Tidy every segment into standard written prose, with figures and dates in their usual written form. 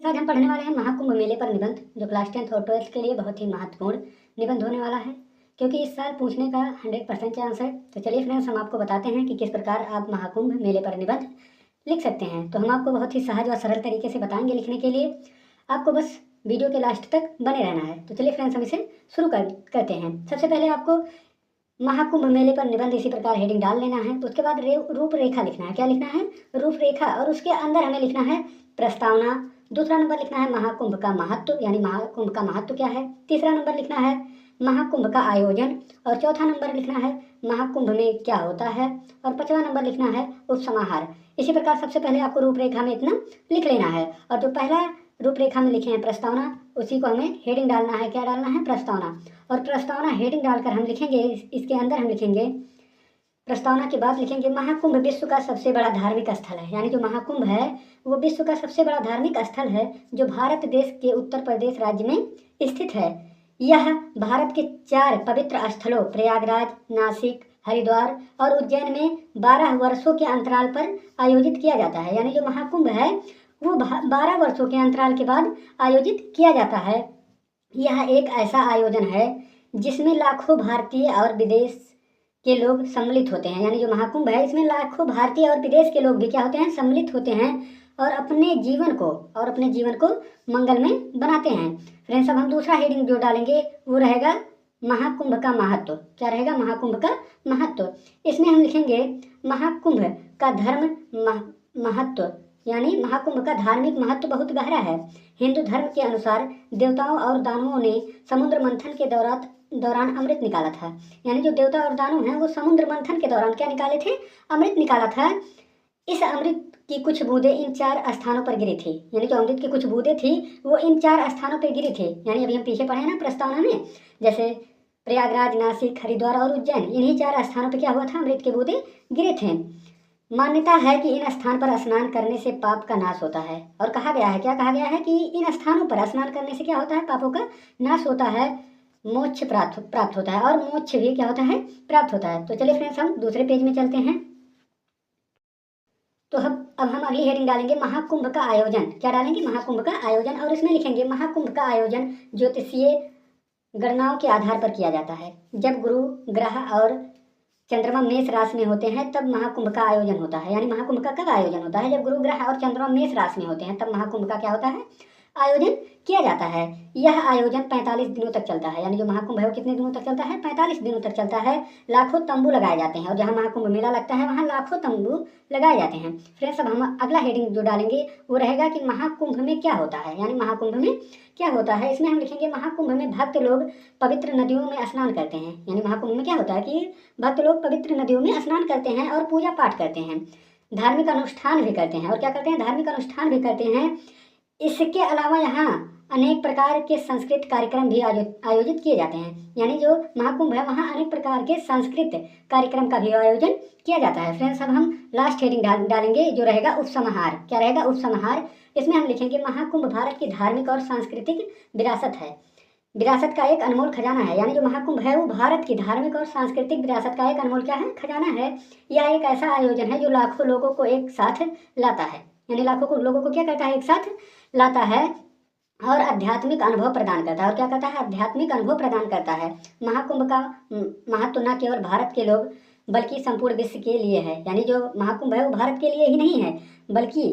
आज हम पढ़ने वाले हैं महाकुंभ मेले पर निबंध, जो क्लास 10th और 12th के लिए बहुत ही महत्वपूर्ण निबंध होने वाला है, क्योंकि इस साल पूछने का 100% चांस है। तो चलिए फ्रेंड्स, हम आपको बताते हैं कि किस प्रकार आप महाकुंभ मेले पर निबंध लिख सकते हैं। तो हम आपको बहुत ही सहज और सरल तरीके से बताएंगे लिखने के लिए। आपको बस वीडियो के लास्ट तक बने रहना है। तो चलिए फ्रेंड्स, हम इसे शुरू करते हैं। सबसे पहले आपको महाकुंभ मेले पर निबंध इसी प्रकार हेडिंग डाल लेना है। तो उसके बाद रूपरेखा लिखना है। क्या लिखना है? रूपरेखा। और उसके अंदर हमें लिखना है प्रस्तावना। दूसरा नंबर लिखना है महाकुंभ का महत्व, यानी महाकुंभ का महत्व क्या है। तीसरा नंबर लिखना है महाकुंभ का आयोजन। और चौथा नंबर लिखना है महाकुंभ में क्या होता है। और पांचवा नंबर लिखना है उपसमाहार। इसी प्रकार सबसे पहले आपको रूपरेखा में इतना लिख लेना है। और जो पहला रूपरेखा में लिखे हैं प्रस्तावना, उसी को हमें हेडिंग डालना है। क्या डालना है? प्रस्तावना। और प्रस्तावना हेडिंग डालकर हम लिखेंगे, इसके अंदर हम लिखेंगे, प्रस्तावना के बाद लिखेंगे महाकुंभ विश्व का सबसे बड़ा धार्मिक स्थल है। यानी जो महाकुंभ है वो विश्व का सबसे बड़ा धार्मिक स्थल है, जो भारत देश के उत्तर प्रदेश राज्य में स्थित है। यह भारत के 4 पवित्र स्थलों प्रयागराज, नासिक, हरिद्वार और उज्जैन में 12 वर्षों के अंतराल पर आयोजित किया जाता है। यानी जो महाकुंभ है वो 12 वर्षों के अंतराल के बाद आयोजित किया जाता है। यह एक ऐसा आयोजन है जिसमें लाखों भारतीय और विदेश के लोग सम्मिलित होते हैं। यानी जो महाकुंभ है इसमें लाखों भारतीय और विदेश के लोग भी क्या होते हैं? सम्मिलित होते हैं और अपने जीवन को मंगल में बनाते हैं। फ्रेंड्स, अब हम दूसरा हेडिंग जो डालेंगे वो रहेगा महाकुंभ का महत्व। क्या रहेगा? महाकुंभ का महत्व। इसमें हम लिखेंगे महाकुंभ का धर्म महत्व, यानी महाकुंभ का धार्मिक महत्व बहुत गहरा है। हिंदू धर्म के अनुसार देवताओं और दानवों ने समुद्र मंथन के दौरान अमृत निकाला था। यानी जो देवता और दानव हैं वो समुद्र मंथन के दौरान क्या निकाले थे? अमृत निकाला था। इस अमृत की कुछ बूंदें इन 4 स्थानों पर गिरी थी। यानी जो अमृत की कुछ बूंदें थी वो इन 4 स्थानों पर गिरी थी। यानी अभी हम पीछे पढ़े ना प्रस्तावना में, जैसे प्रयागराज, नासिक, हरिद्वार और उज्जैन, इन्हीं 4 स्थानों पर क्या हुआ था? अमृत के बूंदे गिरे थे। मान्यता है कि इन स्थान पर स्नान करने से पाप का नाश होता है। और कहा गया है, क्या कहा गया है? कि इन स्थानों पर स्नान करने से क्या होता है? पापों का नाश होता है, मोक्ष प्राप्त होता है, और मोक्ष भी क्या होता है? प्राप्त होता है। तो चलिए फ्रेंड्स, हम दूसरे पेज में चलते हैं। तो अब हम अगली हेडिंग डालेंगे महाकुंभ का आयोजन। क्या डालेंगे? महाकुंभ का आयोजन। और इसमें लिखेंगे महाकुंभ का आयोजन ज्योतिषीय गणनाओं के आधार पर किया जाता है। जब गुरु ग्रह और चंद्रमा मेष राशि में होते हैं तब महाकुंभ का आयोजन होता है। यानी महाकुंभ का कब आयोजन होता है? जब गुरु ग्रह और चंद्रमा मेष राशि में होते हैं तब महाकुंभ का क्या होता है? आयोजन किया जाता है। यह आयोजन 45 दिनों तक चलता है। यानी जो महाकुंभ है वो कितने दिनों तक चलता है? 45 दिनों तक चलता है। लाखों तंबू लगाए जाते हैं, और जहाँ महाकुंभ मेला लगता है वहाँ लाखों तंबू लगाए जाते हैं। फ्रेंड्स, अब हम अगला हेडिंग जो डालेंगे वो रहेगा कि महाकुंभ में क्या होता है। यानी महाकुंभ में क्या होता है, इसमें हम लिखेंगे महाकुंभ में भक्त लोग पवित्र नदियों में स्नान करते हैं। यानी महाकुंभ में क्या होता है कि भक्त लोग पवित्र नदियों में स्नान करते हैं और पूजा पाठ करते हैं, धार्मिक अनुष्ठान भी करते हैं। और क्या करते हैं? धार्मिक अनुष्ठान भी करते हैं। इसके अलावा यहाँ अनेक प्रकार के सांस्कृतिक कार्यक्रम भी आयोजित किए जाते हैं। यानी जो महाकुंभ है वहाँ अनेक प्रकार के सांस्कृतिक कार्यक्रम का भी आयोजन किया जाता है। फ्रेंड्स, अब हम लास्ट हेडिंग डालेंगे जो रहेगा उपसमाहार। क्या रहेगा? उपसमाहार। इसमें हम लिखेंगे महाकुंभ भारत की धार्मिक और सांस्कृतिक विरासत है। विरासत का एक अनमोल खजाना है। यानी जो महाकुंभ है वो भारत की धार्मिक और सांस्कृतिक विरासत का एक अनमोल क्या है? खजाना है। यह एक ऐसा आयोजन है जो लाखों लोगों को एक साथ लाता है। यानी लाखों लोगों को क्या करता है? एक साथ लाता है और आध्यात्मिक अनुभव प्रदान करता है। और क्या करता है? आध्यात्मिक अनुभव प्रदान करता है। महाकुंभ का महत्व न केवल भारत के लोग बल्कि संपूर्ण विश्व के लिए है। यानी जो महाकुंभ है वो भारत के लिए ही नहीं है बल्कि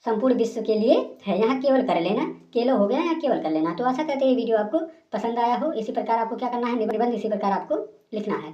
संपूर्ण विश्व के लिए है। यहाँ केवल कर लेना, केलो हो गया, यहाँ केवल कर लेना। तो आशा करते हैं ये वीडियो आपको पसंद आया हो। इसी प्रकार आपको क्या करना है? निबंध इसी प्रकार आपको लिखना है।